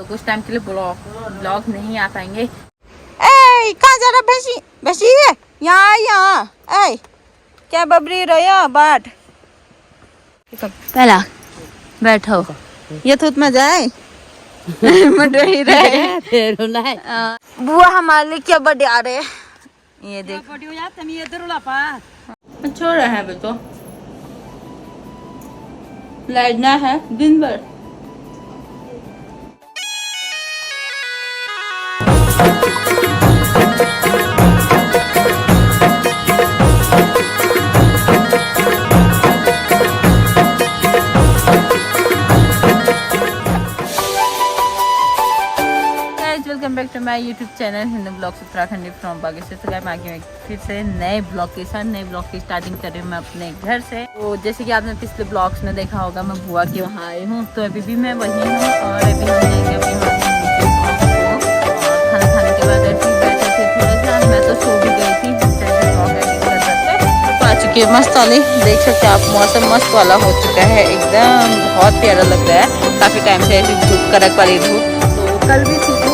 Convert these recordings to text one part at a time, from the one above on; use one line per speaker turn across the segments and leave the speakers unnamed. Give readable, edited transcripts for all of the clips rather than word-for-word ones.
तो कुछ टाइम के लिए ब्लॉग नहीं आ पाएंगे। ए कहाँ जा रहा भैंसी? भैंसी है यहाँ। ए क्या बबरी रहा बाट पहला बैठो ये थूत में जाए ही रहे बुआ हमारे लिए क्या बड़े आ रहे। ये देख छोड़ रहा है तो लड़ना है दिन भर। Welcome back to my YouTube channel Hindu blogs Uttarakhand from Bageshwar. तो मैं आगे फिर से नए ब्लॉग के साथ नए ब्लॉग की स्टार्टिंग कर रही हूँ मैं अपने घर से। तो जैसे कि आपने पिछले ब्लॉग्स में देखा होगा मैं बुआ के वहाँ आई हूँ, तो अभी भी मैं वही हूँ और अभी हम जाएंगे खाना खाने के बाद ऐसे बैठे थे थोड़ा सा। मैं तो सो भी गई थी तो आ चुकी है मस्त वाली। देख सकते हैं आप मौसम मस्त वाला हो चुका है एकदम, बहुत प्यारा लग रहा है। काफी टाइम से ऐसी धूप कड़क वाली धूप, तो कल भी थी धूप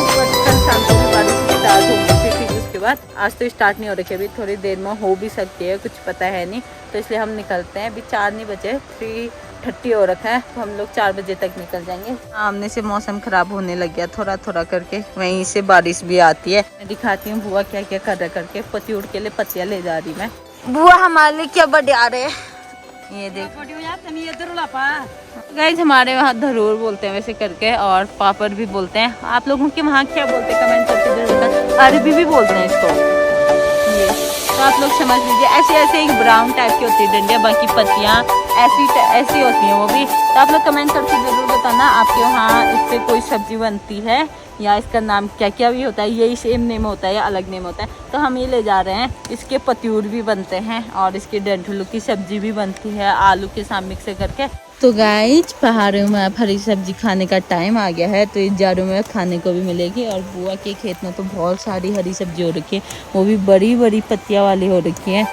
शाम को बारिश स्टार्ट हो गई थी। फिर उसके बाद आज तो स्टार्ट नहीं हो रखी, अभी थोड़ी देर में हो भी सकती है, कुछ पता है नहीं। तो इसलिए हम निकलते हैं। अभी 4 नहीं बजे, 3:30 हो रखा है, तो हम लोग 4 बजे तक निकल जाएंगे। सामने से मौसम खराब होने लग गया थोड़ा थोड़ा करके, वहीं से बारिश भी आती है। मैं दिखाती हूँ बुआ क्या क्या कर रहा करके। पतियोड़ के लिए पत्तियाँ ले जा रही मैं। बुआ हमारे लिए क्या बड़े आ रहे हैं ये देख। गाइस हमारे वहाँ धरूर बोलते हैं वैसे करके, और पापड़ भी बोलते हैं। आप लोगों के वहाँ क्या बोलते हैं कमेंट करके जरूर बताएं। अरबी भी बोलते हैं इसको ये, तो आप लोग समझ लीजिए। ऐसे ऐसे एक ब्राउन टाइप की होती है डंडियाँ, बाकी पत्तियाँ ऐसी होती हैं वो भी। तो आप लोग कमेंट करके जरूर बताना आपके वहाँ इससे कोई सब्जी बनती है या इसका नाम क्या क्या भी होता है, यही सेम नेम होता है या अलग नेम होता है। तो हम ये ले जा रहे हैं। इसके पतियूर भी बनते हैं और इसके डंठलों की सब्जी भी बनती है आलू के साथ मिक्स करके। तो गाइस पहाड़ों में अब हरी सब्जी खाने का टाइम आ गया है, तो इस जाड़ों में खाने को भी मिलेगी। और बुआ के खेत में तो बहुत सारी हरी सब्जी हो रखी है, वो भी बड़ी बड़ी पत्तियाँ वाली हो रखी है।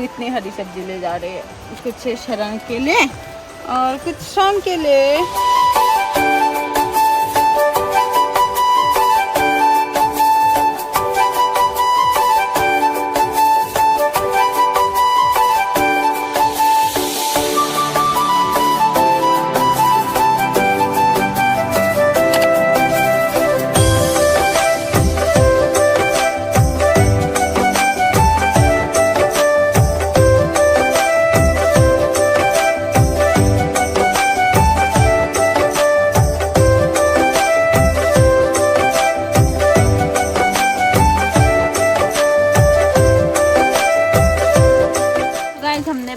इतनी हरी सब्जी ले जा रहे हैं, कुछ शरण के लिए और कुछ शाम के लिए।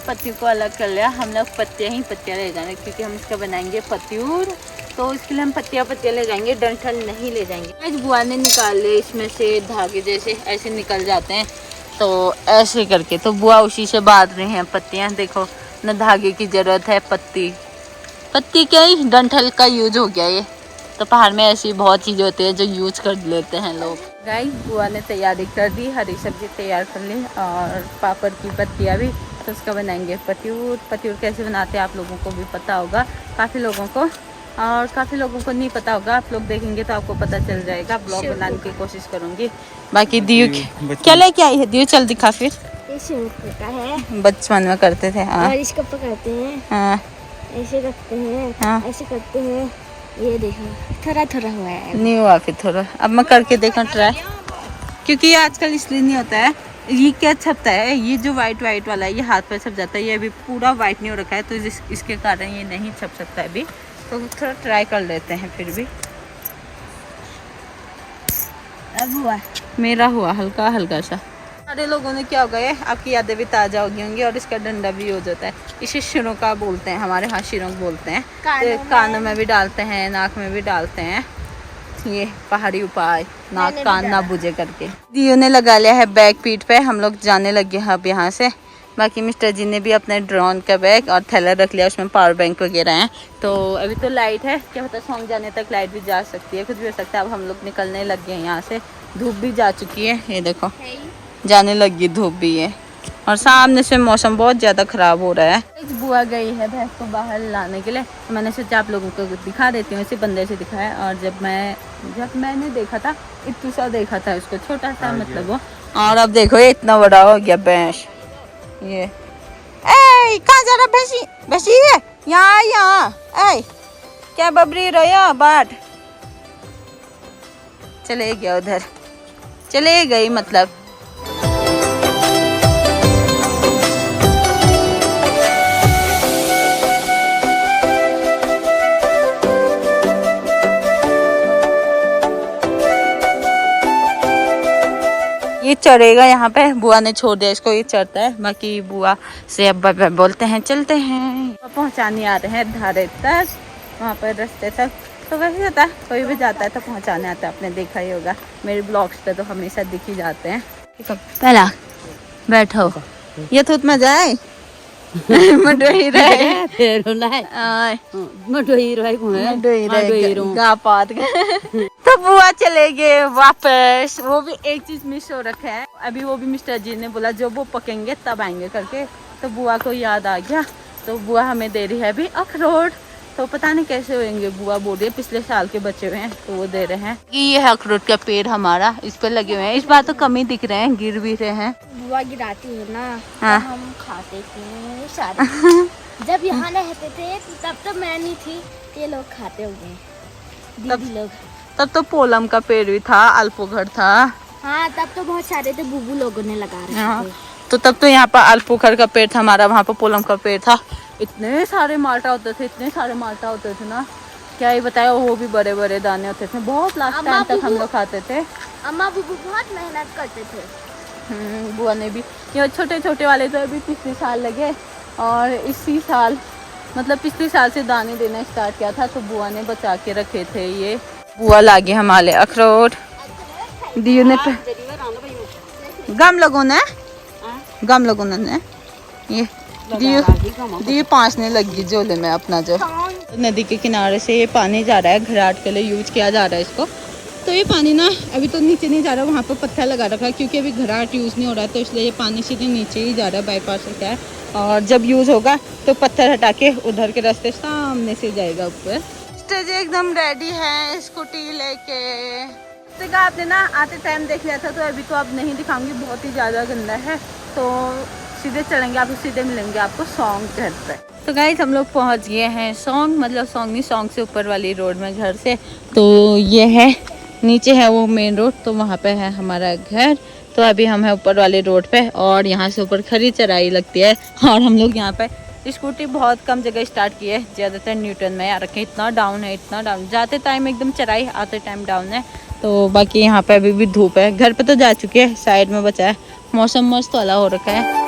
पत्तियों को अलग कर लिया, हम लोग पत्तियाँ ले जाएंगे क्योंकि हम इसका बनाएंगे पतियूर। तो इसके लिए हम पत्तियाँ ले जाएंगे, डंठल नहीं ले जाएंगे। आज बुआ ने निकाले इसमें से धागे जैसे ऐसे निकल जाते हैं, तो ऐसे करके तो बुआ उसी से बांध रहे हैं पत्तियाँ। देखो न धागे की जरूरत है, पत्ती क्या ही डंठल का यूज हो गया ये। तो पहाड़ में ऐसी बहुत चीज़ें होती है जो यूज कर लेते हैं लोग। गाइस बुआ ने तैयारी कर दी, हरी सब्जी तैयार कर ली और पापड़ की पत्तियाँ भी। तो उसका बनाएंगे पतियूर कैसे बनाते हैं आप लोगों को भी पता होगा, काफ़ी लोगों को, और काफ़ी लोगों को नहीं पता होगा। आप लोग देखेंगे तो आपको पता चल जाएगा। ब्लॉग बनाने की कोशिश करूँगी। बाकी दियो क्या लेके आई है? दियो चल दिखा फिर। है बचपन में करते थे। हाँ
इसको पकड़ते हैं,
हाँ
ऐसे रखते हैं,
हाँ
ऐसे करते हैं। ये देखो थोड़ा थोड़ा हुआ है,
नहीं हुआ फिर थोड़ा। अब मैं करके देखा ट्राई, क्योंकि आजकल इसलिए नहीं होता है। ये क्या छपता है, ये जो वाइट वाला है ये हाथ पर छप जाता है। ये अभी पूरा वाइट नहीं हो रखा है, तो इसके कारण ये नहीं छप सकता है अभी। तो थोड़ा ट्राई कर लेते हैं फिर भी।
अब हुआ
मेरा हुआ हल्का हल्का सा। सारे लोगों ने क्या हो गया, आपकी यादें भी ताज़ा हो गई होंगी। और इसका डंडा भी यूज होता है, इसे शिरों का बोलते हैं, हमारे यहाँ शिरों बोलते हैं। कानों में भी डालते हैं, नाक में भी डालते हैं। ये पहाड़ी उपाय, नाक कान ना बुझे करके। दियो ने लगा लिया है बैक पीठ पे। हम लोग जाने लगे हैं अब यहाँ से। बाकी मिस्टर जी ने भी अपने ड्रोन का बैग और थैला रख लिया, उसमें पावर बैंक वगैरह हैं। तो अभी तो लाइट है, क्या पता सॉन्ग जाने तक लाइट भी जा सकती है, कुछ भी हो सकता है। अब हम लोग निकलने लग गए हैं यहाँ से, धूप भी जा चुकी है, ये देखो जाने लगी धूप भी है, और सामने से मौसम बहुत ज़्यादा ख़राब हो रहा है। एक बुआ गई है भैंस को बाहर लाने के लिए, तो मैंने सोचा आप लोगों को दिखा देती हूँ, इसी बंदे से दिखाया। और जब मैंने देखा था इतना सा देखा था उसको, छोटा सा मतलब वो, और अब देखो ये इतना बड़ा हो गया भैंस। ये कहाँ जा रहा भैंसी, भैंसी है यहाँ क्या बबरी रहा बाट, चले गया उधर, चले गई मतलब। ये चढ़ेगा यहाँ पे, बुआ ने छोड़ दिया इसको, ये चढ़ता है। बाकी बुआ से अब बोलते हैं चलते हैं, पहुँचाने आ रहे हैं धारे तक, वहाँ पर रास्ते तक। तो वैसे होता है, कोई भी जाता है तो पहुँचाने आता है, आपने देखा ही होगा मेरे ब्लॉग्स पे तो हमेशा दिख ही जाते हैं। पहला बैठो, ये थूत में जाए मडोही रहे तो बुआ चले गए वापस। वो भी एक चीज मिस हो रखा है, अभी वो भी मिस्टर जी ने बोला जब वो पकेंगे तब आएंगे करके, तो बुआ को याद आ गया। तो बुआ हमें दे रही है अभी अखरोट, तो पता नहीं कैसे होंगे, बुआ बोल रही है पिछले साल के बचे हुए हैं तो वो दे रहे हैं। ये है अखरोट का पेड़ हमारा, इस पर लगे हुए हैं, इस बार तो कम ही दिख रहे हैं, गिर भी रहे हैं।
बुआ गिराती है ना,
हाँ।
तो हम खाते थे सारे। जब यहाँ रहते थे तब तो मैं नहीं थी, ये लोग खाते होंगे दीदी लोग।
तब तो पोलम का पेड़ भी था, अल्पोघर था।
हाँ तब तो बहुत सारे थे, बुबू लोगों ने लगा रखे थे।
तो तब तो यहाँ पर अल्पोघर का पेड़ था हमारा, वहाँ पर पोलम का पेड़ था। इतने सारे माल्टा होते थे, इतने सारे माल्टा होते थे ना, क्या ही बताया। वो भी बड़े बड़े दाने होते थे, बहुत लास्ट टाइम तक हम लोग खाते थे।
अम्मा बुबू बहुत मेहनत करते थे।
बुआ ने भी, ये छोटे छोटे वाले तो अभी पिछले साल लगे, और इसी साल मतलब पिछले साल से दाने देना स्टार्ट किया था, तो बुआ ने बचा के रखे थे। ये बुआ लागे हमारे अखरोट दियो ने गम लोगों ने ये दियो 5 ने लगी झोले में अपना। जो नदी के किनारे से ये पानी जा रहा है, घराट के लिए यूज किया जा रहा है इसको। तो ये पानी ना अभी तो नीचे नहीं जा रहा, वहाँ पर पत्थर लगा रखा है, क्योंकि अभी घराट यूज़ नहीं हो रहा है, तो इसलिए ये पानी सीधे नीचे ही जा रहा है, बाईपास से क्या है। और जब यूज़ होगा तो पत्थर हटा के उधर के रास्ते सामने से जाएगा ऊपर। स्टेज एकदम रेडी है स्कूटी लेके। जगह आपने ना आते टाइम देख लिया था, तो अभी तो अब नहीं दिखाऊंगी, बहुत ही ज़्यादा गंदा है। तो सीधे चलेंगे, आप सीधे मिलेंगे आपको सॉन्ग घर पर। तो गाइस हम लोग पहुँच गए हैं सॉन्ग, मतलब सॉन्ग नहीं, सॉन्ग से ऊपर वाली रोड में घर से। तो ये है, नीचे है वो मेन रोड, तो वहाँ पे है हमारा घर। तो अभी हम है ऊपर वाले रोड पे, और यहाँ से ऊपर खरी चराई लगती है। और हम लोग यहाँ पे स्कूटी बहुत कम जगह स्टार्ट की है, ज़्यादातर न्यूटन में यार रखें। इतना डाउन है, इतना डाउन, जाते टाइम एकदम चराई, आते टाइम डाउन है। तो बाकी यहाँ पे अभी भी धूप है, घर पे तो जा चुके हैं, साइड में बचा है। मौसम मस्त वाला हो रखा है।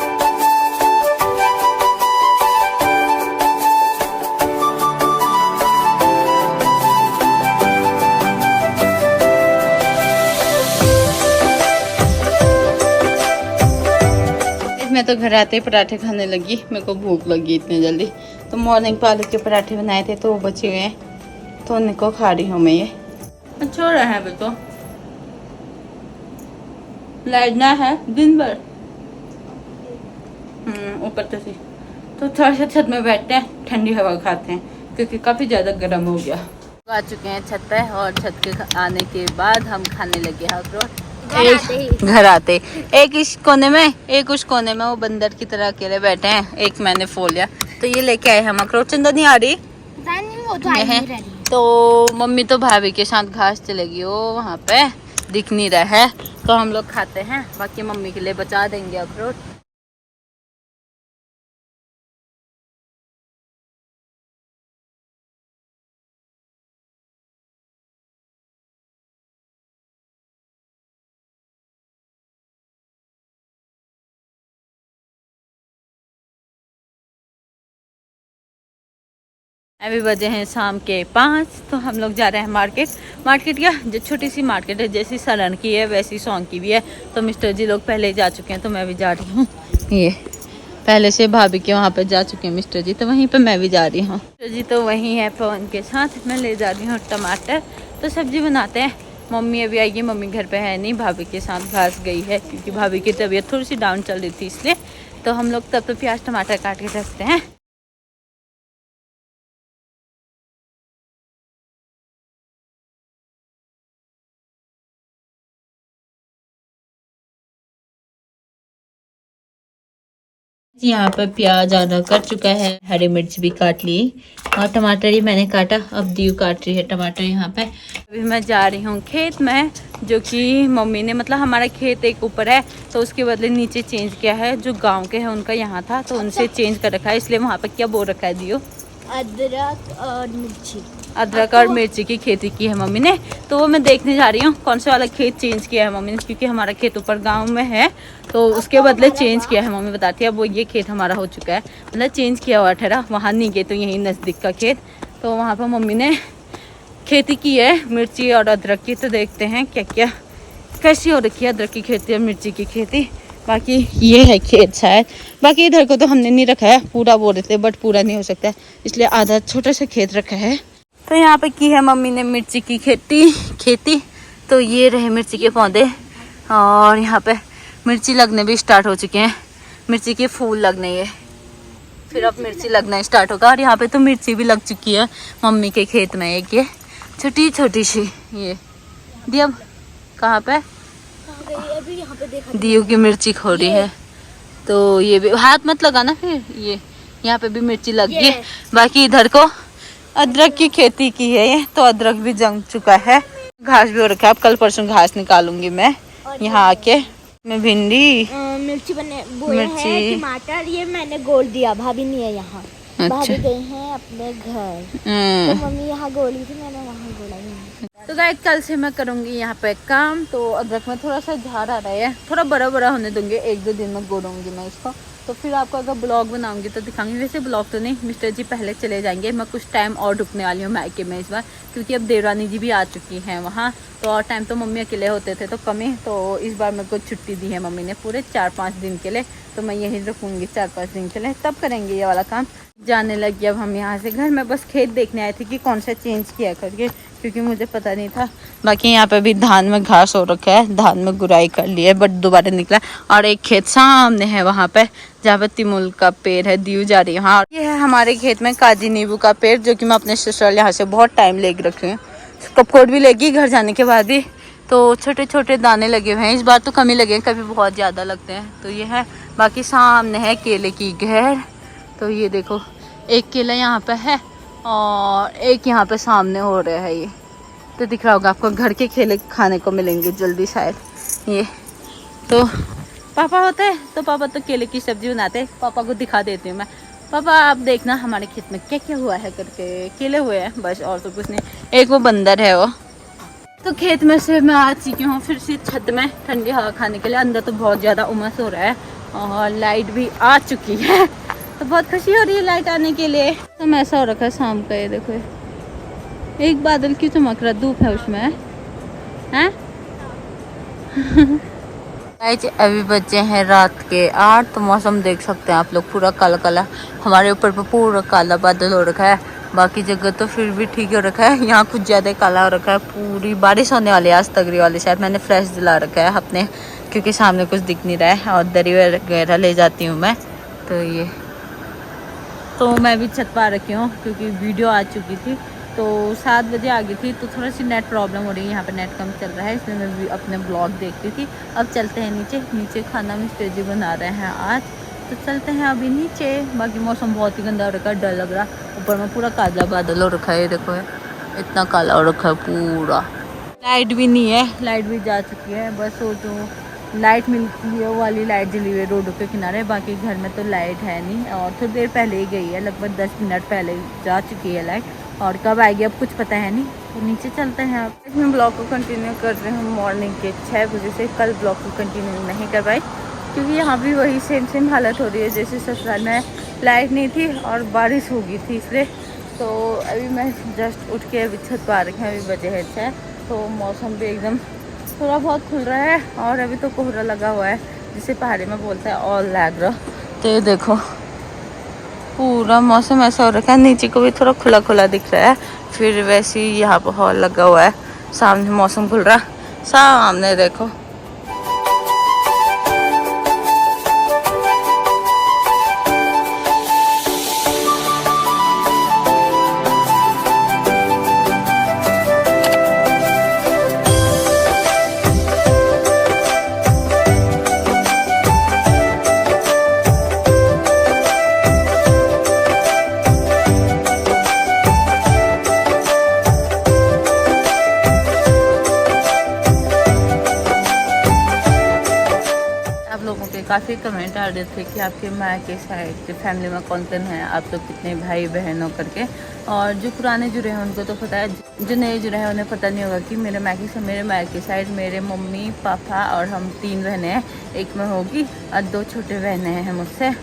मैं तो घर आते ही पराठे खाने लगी, मेरे को भूख लगी इतनी जल्दी। तो मॉर्निंग पालक के पराठे बनाए थे, तो वो बचे हुए हैं, तो उनको खा रही हूँ मैं। ये अच्छा रहा है, अभी तो लाइट है दिन भर। ऊपर तो थोड़ा सा छत में बैठते हैं, ठंडी हवा खाते हैं, क्योंकि काफ़ी ज़्यादा गर्म हो गया। आ चुके हैं छत पे, और छत के आने के बाद हम खाने लगे हैं अखरोट। घर आते एक इस कोने में, एक उस कोने में, वो बंदर की तरह अकेले बैठे हैं। एक मैंने फोल लिया, तो ये लेके आए हम अखरोट। चंदा नहीं आ रही,
वो तो आई नहीं रही।
तो मम्मी तो भाभी के साथ घास चलेगी, वो वहाँ पे दिख नहीं रहा है, तो हम लोग खाते हैं, बाकी मम्मी के लिए बचा देंगे अखरोट। अभी बजे हैं शाम के 5, तो हम लोग जा रहे हैं मार्केट। मार्केट क्या, जो छोटी सी मार्केट है, जैसी सलन की है वैसी सॉन्ग की भी है। तो मिस्टर जी लोग पहले जा चुके हैं, तो मैं भी जा रही हूँ। ये पहले से भाभी के वहाँ पे जा चुके हैं मिस्टर जी, तो वहीं पे मैं भी जा रही हूँ। मिस्टर जी तो वहीं है पवन के साथ, मैं ले जा रही हूँ टमाटर, तो सब्जी बनाते हैं। मम्मी अभी आएगी, मम्मी घर पे है नहीं, भाभी के साथ घास गई है क्योंकि भाभी की तबीयत थोड़ी सी डाउन चल रही थी इसलिए। तो हम लोग तब तो प्याज टमाटर काट के रखते हैं। यहाँ पर प्याज आधा कट चुका है, हरी मिर्च भी काट ली और टमाटर ही मैंने काटा, अब दीव काट रही है टमाटर यहाँ पे। अभी मैं जा रही हूँ खेत में, जो कि मम्मी ने मतलब हमारा खेत एक ऊपर है तो उसके बदले नीचे चेंज किया है। जो गांव के हैं उनका यहाँ था तो उनसे चेंज कर रखा है, इसलिए वहाँ पे क्या बो रखा है दियो?
अदरक और मिर्ची।
अदरक और मिर्ची की खेती की है मम्मी ने, तो वो मैं देखने जा रही हूँ कौन सा वाला खेत चेंज किया है मम्मी ने, क्योंकि हमारा खेत ऊपर गांव में है तो उसके बदले चेंज किया है। मम्मी बताती है अब वो ये खेत हमारा हो चुका है, मतलब चेंज किया हुआ ठहरा, वहाँ नहीं गए तो यहीं नज़दीक का खेत, तो वहाँ पर मम्मी ने खेती की है मिर्ची और अदरक की। तो देखते हैं क्या क्या कैसी हो रखी है अदरक की खेती और मिर्ची की खेती। बाकी ये है खेत शायद, बाकी इधर को तो हमने नहीं रखा है, पूरा बो रहे थे बट पूरा नहीं हो सकता है इसलिए आधा छोटा सा खेत रखा है। तो यहाँ पे की है मम्मी ने मिर्ची की खेती। तो ये रहे मिर्ची के पौधे और यहाँ पे मिर्ची लगने भी स्टार्ट हो चुके हैं, मिर्ची के फूल लगने ये, फिर अब मिर्ची लगना स्टार्ट होगा। और यहाँ पे तो मिर्ची भी लग चुकी है मम्मी के खेत में, एक ये छोटी छोटी सी ये दी। अब कहाँ पे
अभी यहाँ पे देखा
दीव की मिर्ची खो रही है, तो ये भी हाथ मत लगाना, फिर ये यहाँ पे भी मिर्ची लग गई है। बाकी इधर को अदरक की खेती की है ये, तो अदरक भी जम चुका है, घास भी हो रखा है। अब कल परसों घास निकालूंगी मैं यहाँ आके। मैं भिंडी
मिर्ची बने बोया है, टमाटर ये मैंने गोल दिया, भाभी नहीं है यहाँ।
अच्छा।
भाभी गए हैं अपने घर, तो मम्मी यहाँ गोली थी, मैंने वहाँ गोला ही।
तो गाइस कल से मैं करूँगी यहाँ पे काम। तो अदरक में थोड़ा सा झाड़ आ रहा है, थोड़ा बड़ा बड़ा होने दूंगी, 1-2 दिन में गोड़ूंगी मैं इसको, तो फिर आपको अगर ब्लॉग बनाऊंगी तो दिखाऊंगी। वैसे ब्लॉग तो नहीं, मिस्टर जी पहले चले जाएंगे, मैं कुछ टाइम और रुकने वाली हूँ मायके में इस बार, क्योंकि अब देवरानी जी भी आ चुकी हैं वहाँ, तो और टाइम तो मम्मी अकेले होते थे तो कम ही, तो इस बार मेरे को छुट्टी दी है मम्मी ने पूरे 4-5 दिन के लिए, तो मैं यहीं रुकूंगी 4-5 दिन के लिए, तब करेंगे ये वाला काम। जाने लगी अब हम यहाँ से घर में, बस खेत देखने आए थे कि कौन सा चेंज किया करके, क्योंकि मुझे पता नहीं था। बाकी यहाँ पे भी धान में घास हो रखा है, धान में गुराई कर ली है बट दोबारा निकला। और एक खेत सामने है वहाँ पे जहाँ पे तिमुल का पेड़ है, दीव जा रही है। हाँ ये है हमारे खेत में काजी नींबू का पेड़, जो कि मैं अपने ससुराल यहाँ से बहुत टाइम लेके रखी हूँ, कपकोट भी लेगी घर जाने के बाद ही। तो छोटे छोटे दाने लगे हुए हैं, इस बार तो कम ही लगे हैं, कभी बहुत ज़्यादा लगते हैं। तो ये है, बाकी सामने है केले की घेर, तो ये देखो एक केला यहाँ पे है और एक यहाँ पे सामने हो रहा है, ये तो दिख रहा होगा आपको। घर के केले खाने को मिलेंगे जल्दी शायद। ये तो पापा होते हैं तो पापा तो केले की सब्जी बनाते, पापा को दिखा देती हूँ मैं, पापा आप देखना हमारे खेत में क्या क्या हुआ है करके, केले हुए हैं बस, और तो कुछ नहीं। एक वो बंदर है वो। तो खेत में से मैं आ चुकी हूँ फिर से छत में ठंडी हवा खाने के लिए, अंदर तो बहुत ज़्यादा उमस हो रहा है और लाइट भी आ चुकी है, तो बहुत खुशी हो रही है लाइट आने के लिए। तो ऐसा हो रखा है शाम का, ये देखो एक बादल क्यों चमक रहा, धूप है उसमें हैं। अभी बचे हैं रात के 8, तो मौसम देख सकते हैं आप लोग, पूरा काला काला, हमारे ऊपर पे पूरा काला बादल हो रखा है, बाकी जगह तो फिर भी ठीक हो रखा है, यहाँ कुछ ज़्यादा काला हो रखा है, पूरी बारिश होने वाली है आज, तगड़ी वाली शायद। मैंने फ्लैश दिला रखा है अपने, क्योंकि सामने कुछ दिख नहीं रहा है, और दरी वगैरह ले जाती हूँ मैं। तो ये तो मैं भी छत पा रखी हूँ क्योंकि वीडियो आ चुकी थी, तो 7 बजे आ गई थी, तो थोड़ा सी नेट प्रॉब्लम हो रही है, यहाँ पे नेट कम चल रहा है, इसलिए मैं भी अपने ब्लॉग देखती थी। अब चलते हैं नीचे खाना मिस्टर जी बना रहे हैं आज, तो चलते हैं अभी नीचे। बाकी मौसम बहुत ही गंदा हो रखा है, डर लग रहा, ऊपर में पूरा काला बादल हो रखा है, देखो इतना काला हो रखा है पूरा। लाइट भी नहीं है, लाइट भी जा चुकी है, बस वो जो लाइट मिलती है वो वाली लाइट जली हुई है रोडों के किनारे, बाकी घर में तो लाइट है नहीं, और थोड़ी देर पहले ही गई है, लगभग 10 मिनट पहले जा चुकी है लाइट, और कब आएगी अब कुछ पता है नहीं। तो नीचे चलते हैं। अब मैं ब्लॉग को कंटिन्यू कर रही हूँ मॉर्निंग के 6 बजे से, कल ब्लॉग को कंटिन्यू नहीं कर पाई क्योंकि यहाँ भी वही सेम हालत हो रही है जैसे ससुराल में, लाइट नहीं थी और बारिश हो गई थी इसलिए। तो अभी मैं जस्ट उठ के अभी छत पा रखी हूँ, अभी बजे है 6, तो मौसम भी एकदम थोड़ा बहुत खुल रहा है, और अभी तो कोहरा लगा हुआ है जिसे पहाड़ी में बोलते हैं ऑल लैग्रा, तो ये देखो पूरा मौसम ऐसा हो रखा है, नीचे को भी थोड़ा खुला खुला दिख रहा है, फिर वैसे ही यहाँ पर हॉल लगा हुआ है, सामने मौसम खुल रहा, सामने देखो। काफ़ी कमेंट आ रहे थे कि आपके माँ के साइड फैमिली में कौन कौन है, आप लोग कितने भाई बहन हो करके। और जो पुराने जुड़े हैं उनको तो पता है, जो नए जुड़े हैं उन्हें पता नहीं होगा कि मेरे माँ के साइड मेरे मम्मी पापा और हम 3 बहनें हैं, एक में होगी और 2 छोटे बहनें हैं मुझसे।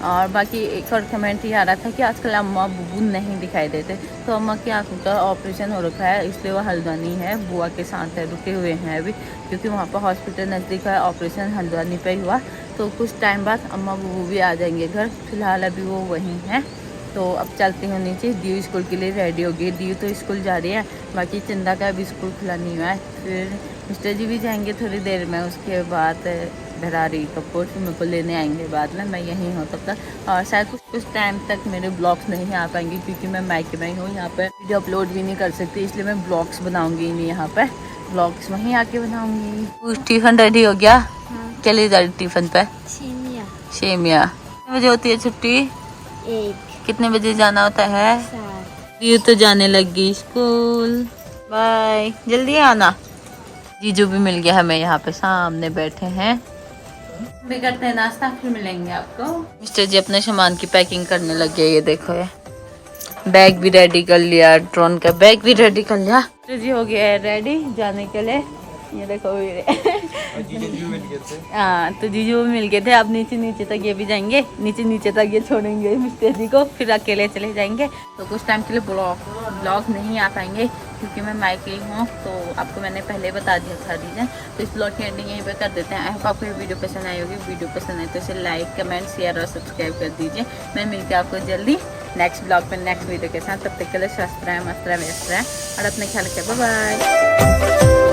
और बाकी एक और कमेंट ये आ रहा था कि आजकल अम्मा बुबू नहीं दिखाई देते, तो अम्मा की आँखों का ऑपरेशन हो रखा है, इसलिए वो हल्द्वानी है, बुआ के साथ है, रुके हुए हैं अभी, क्योंकि वहाँ पर हॉस्पिटल नज़दीक है, ऑपरेशन हल्द्वानी पे ही हुआ। तो कुछ टाइम बाद अम्मा बुबू भी आ जाएंगे घर, फिलहाल अभी वो वहीं हैं। तो अब चलती हूँ नीचे, दीव स्कूल के लिए रेडी हो गई, दीव तो स्कूल जा रही है, बाकी चंदा का अभी स्कूल खुला नहीं हुआ है। फिर मिस्टर जी भी जाएंगे थोड़ी देर में, उसके बाद भरारी कपूर फिर मेरे को लेने आएंगे बाद में, मैं यहीं हूँ तब तक। और शायद कुछ टाइम तक मेरे ब्लॉग्स नहीं आ पाएंगे, क्योंकि मैं मायके में ही हूँ, यहाँ पर वीडियो अपलोड भी नहीं कर सकती, इसलिए मैं ब्लॉग्स बनाऊँगी नहीं, यहाँ पर ब्लॉग्स वहीं आके बनाऊँगी। टिफ़िन रेडी हो गया? क्या ले जा रही टिफ़िन पे? शेमिया। कितने बजे होती है छुट्टी?
1।
कितने बजे जाना होता है?
7।
ये तो जाने लग गई स्कूल, बाय, जल्दी आना। जीजू भी मिल गया हमें, यहाँ पे सामने बैठे हैं, भी करते हैं नाश्ता, फिर मिलेंगे आपको। मिस्टर जी अपने सामान की पैकिंग करने लग गए, ये देखो ये बैग भी रेडी कर लिया, ड्रोन का बैग भी रेडी कर लिया। मिस्टर जी हो गया है रेडी जाने के लिए, ये देखो हाँ, तो जीजू भी मिल गए थे, अब नीचे तक ये भी जाएंगे, नीचे तक ये छोड़ेंगे मिस्टर जी को, फिर अकेले चले जाएंगे। तो कुछ टाइम के लिए ब्लॉग नहीं आ पाएंगे, क्योंकि मैं मायके हूँ, तो आपको मैंने पहले बता दिया था रीजन। तो इस ब्लॉग की एंडिंग यहीं पे कर देते हैं। आई होप आपको ये वीडियो पसंद आई होगी, वीडियो पसंद आए तो इसे लाइक कमेंट शेयर और सब्सक्राइब कर दीजिए। मैं मिलती हूँ आपको जल्दी नेक्स्ट ब्लॉग पर नेक्स्ट वीडियो के साथ, तब तक के लिए स्वस्थ रहें, मस्त रहें, व्यस्त रहें और अपने ख्याल रखें। Bye bye.